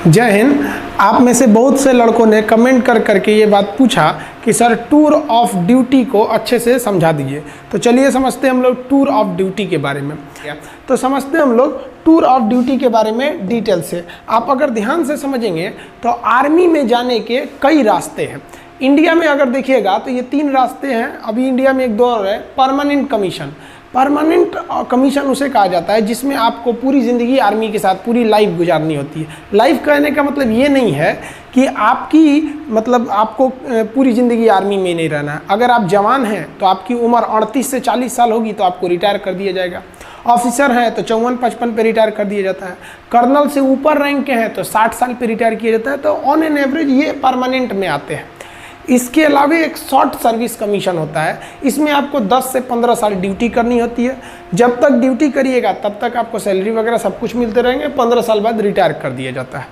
जय हिंद। आप में से बहुत से लड़कों ने कमेंट कर करके ये बात पूछा कि सर टूर ऑफ ड्यूटी को अच्छे से समझा दीजिए। तो चलिए समझते हैं हम लोग टूर ऑफ ड्यूटी के बारे में। तो समझते हैं हम लोग टूर ऑफ ड्यूटी के बारे में डिटेल से। आप अगर ध्यान से समझेंगे तो आर्मी में जाने के कई रास्ते हैं। इंडिया में अगर देखिएगा तो ये 3 रास्ते हैं। अभी इंडिया में एक दौर है परमानेंट कमीशन। परमानेंट कमीशन उसे कहा जाता है जिसमें आपको पूरी ज़िंदगी आर्मी के साथ पूरी लाइफ गुजारनी होती है। लाइफ कहने का मतलब ये नहीं है कि आपको पूरी ज़िंदगी आर्मी में नहीं रहना है। अगर आप जवान हैं तो आपकी उम्र 38 से 40 साल होगी तो आपको रिटायर कर दिया जाएगा। ऑफिसर हैं तो 54-55 पे रिटायर कर दिया जाता है। कर्नल से ऊपर रैंक के हैं तो 60 साल पे रिटायर किया जाता है। तो ऑन एन एवरेज ये परमानेंट में आते हैं। इसके अलावा एक शॉर्ट सर्विस कमीशन होता है। इसमें आपको 10 से 15 साल ड्यूटी करनी होती है। जब तक ड्यूटी करिएगा तब तक आपको सैलरी वगैरह सब कुछ मिलते रहेंगे। 15 साल बाद रिटायर कर दिया जाता है।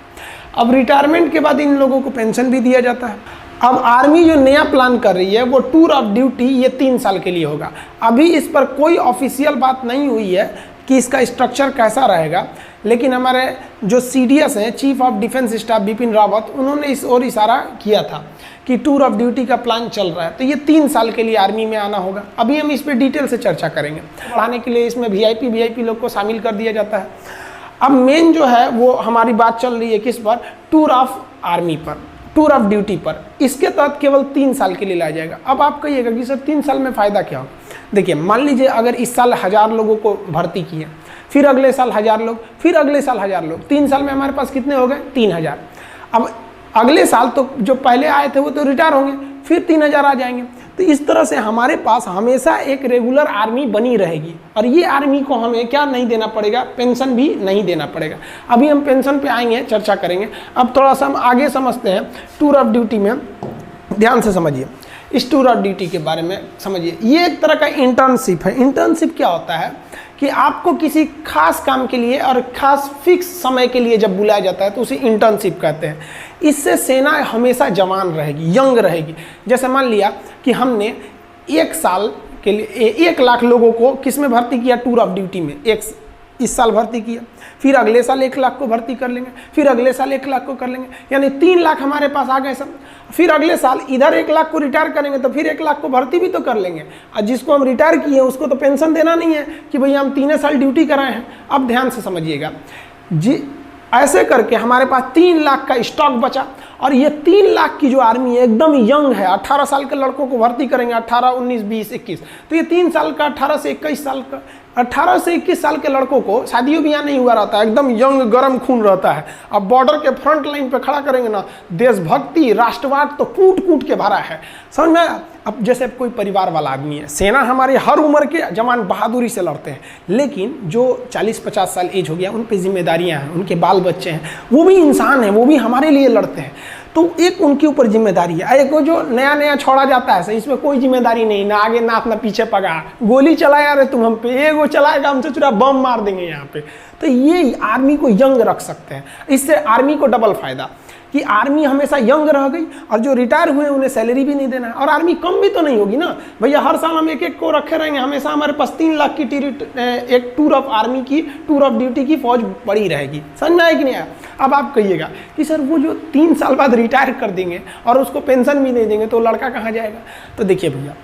अब रिटायरमेंट के बाद इन लोगों को पेंशन भी दिया जाता है। अब आर्मी जो नया प्लान कर रही है वो टूर ऑफ ड्यूटी ये 3 साल के लिए होगा। अभी इस पर कोई ऑफिशियल बात नहीं हुई है कि इसका स्ट्रक्चर कैसा रहेगा, लेकिन हमारे जो CDS हैं, chief of defence staff Bipin Rawat, उन्होंने इस ओर इशारा किया था कि टूर ऑफ ड्यूटी का प्लान चल रहा है। तो ये 3 साल के लिए आर्मी में आना होगा। अभी हम इस पर डिटेल से चर्चा करेंगे। पढ़ाने के लिए इसमें VIP लोग को शामिल कर दिया जाता है। अब मेन जो है वो हमारी बात चल रही है किस पर, टूर ऑफ आर्मी पर, टूर ऑफ ड्यूटी पर। इसके तहत केवल 3 साल के लिए लाया जाएगा। अब आप कहिएगा कि सर 3 साल में फ़ायदा क्या होगा। देखिए, मान लीजिए अगर इस साल 1000 लोगों को भर्ती किए, फिर अगले साल 1000 लोग, फिर अगले साल 1000 लोग, 3 साल में हमारे पास कितने हो गए, 3000। अब अगले साल तो जो पहले आए थे वो तो रिटायर होंगे, फिर 3000 आ जाएंगे। तो इस तरह से हमारे पास हमेशा एक रेगुलर आर्मी बनी रहेगी। और ये आर्मी को हमें क्या नहीं देना पड़ेगा, पेंशन भी नहीं देना पड़ेगा। अभी हम पेंशन पे आएंगे, चर्चा करेंगे। अब थोड़ा सा हम आगे समझते हैं टूर ऑफ ड्यूटी में। ध्यान से समझिए, इस टूर ऑफ ड्यूटी के बारे में समझिए। ये एक तरह का इंटर्नशिप है। इंटर्नशिप क्या होता है कि आपको किसी खास काम के लिए और खास फिक्स समय के लिए जब बुलाया जाता है तो उसे इंटर्नशिप कहते हैं। इससे सेना हमेशा जवान रहेगी, यंग रहेगी। जैसे मान लिया कि हमने 1 साल के लिए 1 लाख लोगों को किस में भर्ती किया, टूर ऑफ ड्यूटी में। इस साल भर्ती किया, फिर अगले साल 1 लाख को भर्ती कर लेंगे, फिर अगले साल 1 लाख को कर लेंगे, यानी 3 लाख हमारे पास आ गए सब। फिर अगले साल इधर 1 लाख को रिटायर करेंगे तो फिर 1 लाख को भर्ती भी तो कर लेंगे। और जिसको हम रिटायर किए उसको तो पेंशन देना नहीं है कि भैया हम 3 साल ड्यूटी कराए हैं। अब ध्यान से समझिएगा जी, ऐसे करके हमारे पास 3 लाख का स्टॉक बचा। और ये 3 लाख की जो आर्मी है एकदम यंग है। 18 साल के लड़कों को भर्ती करेंगे, 18, 19, 20, 21। तो ये 3 साल का, 18 से 21 साल का, 18 से 21 साल के लड़कों को शादियों ब्याह नहीं हुआ रहता है, एकदम यंग गर्म खून रहता है। अब बॉर्डर के फ्रंट लाइन पे खड़ा करेंगे ना, देशभक्ति राष्ट्रवाद तो कूट कूट के भरा है, समझ में। अब जैसे कोई परिवार वाला आदमी है, सेना हमारी हर उम्र के जवान बहादुरी से लड़ते हैं, लेकिन जो 40-50 साल एज हो गया उन पे जिम्मेदारियां हैं, उनके बाल बच्चे हैं, वो भी इंसान हैं, वो भी हमारे लिए लड़ते हैं। तो एक उनके ऊपर जिम्मेदारी है। एक जो नया नया छोड़ा जाता है इसमें कोई जिम्मेदारी नहीं, ना आगे ना अपना पीछे पगा, गोली चलाया रे तुम हम पे, एगो चलाएगा हमसे चुरा बम मार देंगे यहाँ पे। तो ये आर्मी को यंग रख सकते हैं। इससे आर्मी को डबल फायदा कि आर्मी हमेशा यंग रह गई, और जो रिटायर हुए उन्हें सैलरी भी नहीं देना है। और आर्मी कम भी तो नहीं होगी ना भैया, हर साल हम 1-1 को रखे रहेंगे। हमेशा हमारे पास 3 लाख की एक टूर ऑफ आर्मी की, टूर ऑफ ड्यूटी की फौज पड़ी रहेगी। समझ में आया कि नहीं आया। अब आप कहिएगा कि सर वो जो 3 साल बाद रिटायर कर देंगे और उसको पेंशन भी नहीं देंगे तो लड़का कहाँ जाएगा। तो देखिए भैया,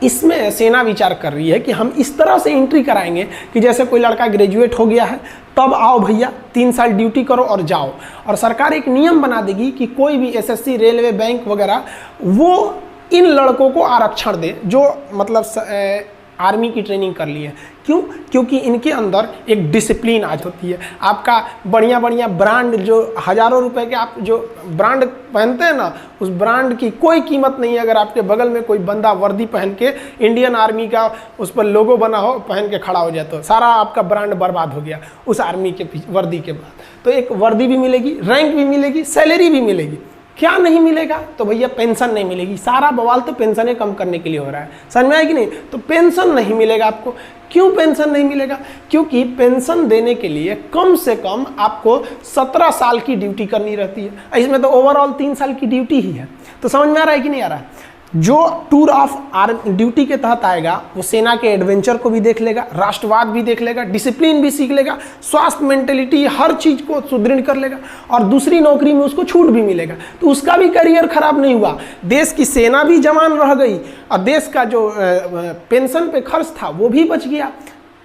इसमें सेना विचार कर रही है कि हम इस तरह से एंट्री कराएंगे कि जैसे कोई लड़का ग्रेजुएट हो गया है, तब आओ भैया 3 साल ड्यूटी करो और जाओ। और सरकार एक नियम बना देगी कि कोई भी SSC, रेलवे, बैंक वगैरह वो इन लड़कों को आरक्षण दे जो मतलब आर्मी की ट्रेनिंग कर ली है। क्यों? क्योंकि इनके अंदर एक डिसिप्लिन आज होती है। आपका बढ़िया बढ़िया ब्रांड, जो हज़ारों रुपए के आप जो ब्रांड पहनते हैं ना, उस ब्रांड की कोई कीमत नहीं है अगर आपके बगल में कोई बंदा वर्दी पहन के इंडियन आर्मी का उस पर लोगो बना हो, पहन के खड़ा हो जाए तो सारा आपका ब्रांड बर्बाद हो गया उस आर्मी के वर्दी के बाद। तो एक वर्दी भी मिलेगी, रैंक भी मिलेगी, सैलरी भी मिलेगी। क्या नहीं मिलेगा? तो भैया पेंशन नहीं मिलेगी। सारा बवाल तो पेंशनें कम करने के लिए हो रहा है, समझ में आया कि नहीं। तो पेंशन नहीं मिलेगा आपको। क्यों पेंशन नहीं मिलेगा? क्योंकि पेंशन देने के लिए कम से कम आपको 17 साल की ड्यूटी करनी रहती है। इसमें तो ओवरऑल 3 साल की ड्यूटी ही है। तो समझ में आ रहा है कि नहीं आ रहा है। जो टूर ऑफ ड्यूटी के तहत आएगा वो सेना के एडवेंचर को भी देख लेगा, राष्ट्रवाद भी देख लेगा, डिसिप्लिन भी सीख लेगा, स्वास्थ्य, मेंटेलिटी, हर चीज़ को सुदृढ़ कर लेगा और दूसरी नौकरी में उसको छूट भी मिलेगा, तो उसका भी करियर खराब नहीं हुआ। देश की सेना भी जवान रह गई और देश का जो पेंशन पे खर्च था वो भी बच गया।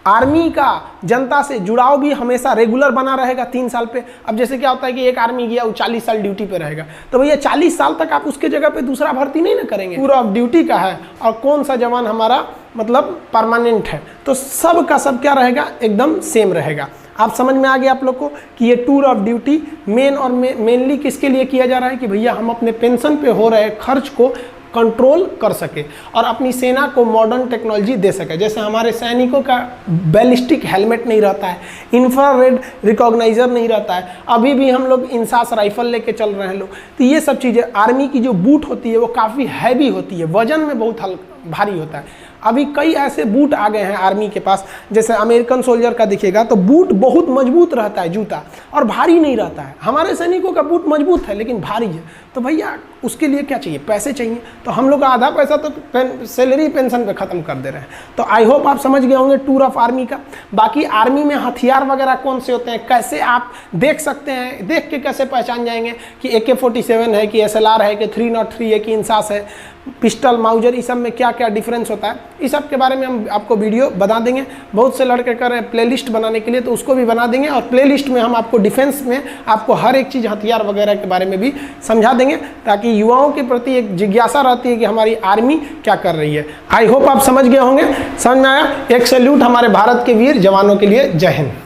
आर्मी का जनता से जुड़ाव भी हमेशा रेगुलर बना रहेगा 3 साल पे। अब जैसे क्या होता है कि एक आर्मी गया वो 40 साल ड्यूटी पे रहेगा, तो भैया 40 साल तक आप उसके जगह पे दूसरा भर्ती नहीं ना करेंगे। टूर ऑफ ड्यूटी का है और कौन सा जवान हमारा मतलब परमानेंट है, तो सब का सब क्या रहेगा, एकदम सेम रहेगा। आप समझ में आ गया आप लोग को कि ये टूर ऑफ ड्यूटी मेनली किसके लिए किया जा रहा है कि भैया हम अपने पेंशन पे हो रहे खर्च को कंट्रोल कर सके और अपनी सेना को मॉडर्न टेक्नोलॉजी दे सके। जैसे हमारे सैनिकों का बैलिस्टिक हेलमेट नहीं रहता है, इंफ्रारेड रिकॉग्नाइजर नहीं रहता है, अभी भी हम लोग इंसास राइफल लेके चल रहे हैं लोग, तो ये सब चीज़ें। आर्मी की जो बूट होती है वो काफ़ी हैवी होती है, वजन में बहुत भारी होता है। अभी कई ऐसे बूट आ गए हैं आर्मी के पास, जैसे अमेरिकन सोल्जर का दिखेगा तो बूट बहुत मजबूत रहता है जूता और भारी नहीं रहता है। हमारे सैनिकों का बूट मजबूत है लेकिन भारी है, तो भैया उसके लिए क्या चाहिए, पैसे चाहिए। तो हम लोग का आधा पैसा तो सैलरी पेंशन पे ख़त्म कर दे रहे हैं। तो आई होप आप समझ गए होंगे टूर ऑफ आर्मी का। बाकी आर्मी में हथियार वगैरह कौन से होते हैं, कैसे आप देख सकते हैं, देख के कैसे पहचान जाएंगे कि AK-47 है कि SLR है कि 303 है कि इंसास है, पिस्टल, माउजर, इस सब में क्या क्या डिफरेंस होता है, इस सब के बारे में हम आपको वीडियो बता देंगे। बहुत से लड़के कर रहे हैं प्लेलिस्ट बनाने के लिए, तो उसको भी बना देंगे और प्लेलिस्ट में हम आपको डिफेंस में आपको हर एक चीज़ हथियार वगैरह के बारे में भी समझा देंगे, ताकि युवाओं के प्रति एक जिज्ञासा रहती है कि हमारी आर्मी क्या कर रही है। आई होप आप समझ गए होंगे। समझ में आया। एक सैल्यूट हमारे भारत के वीर जवानों के लिए। जय हिंद।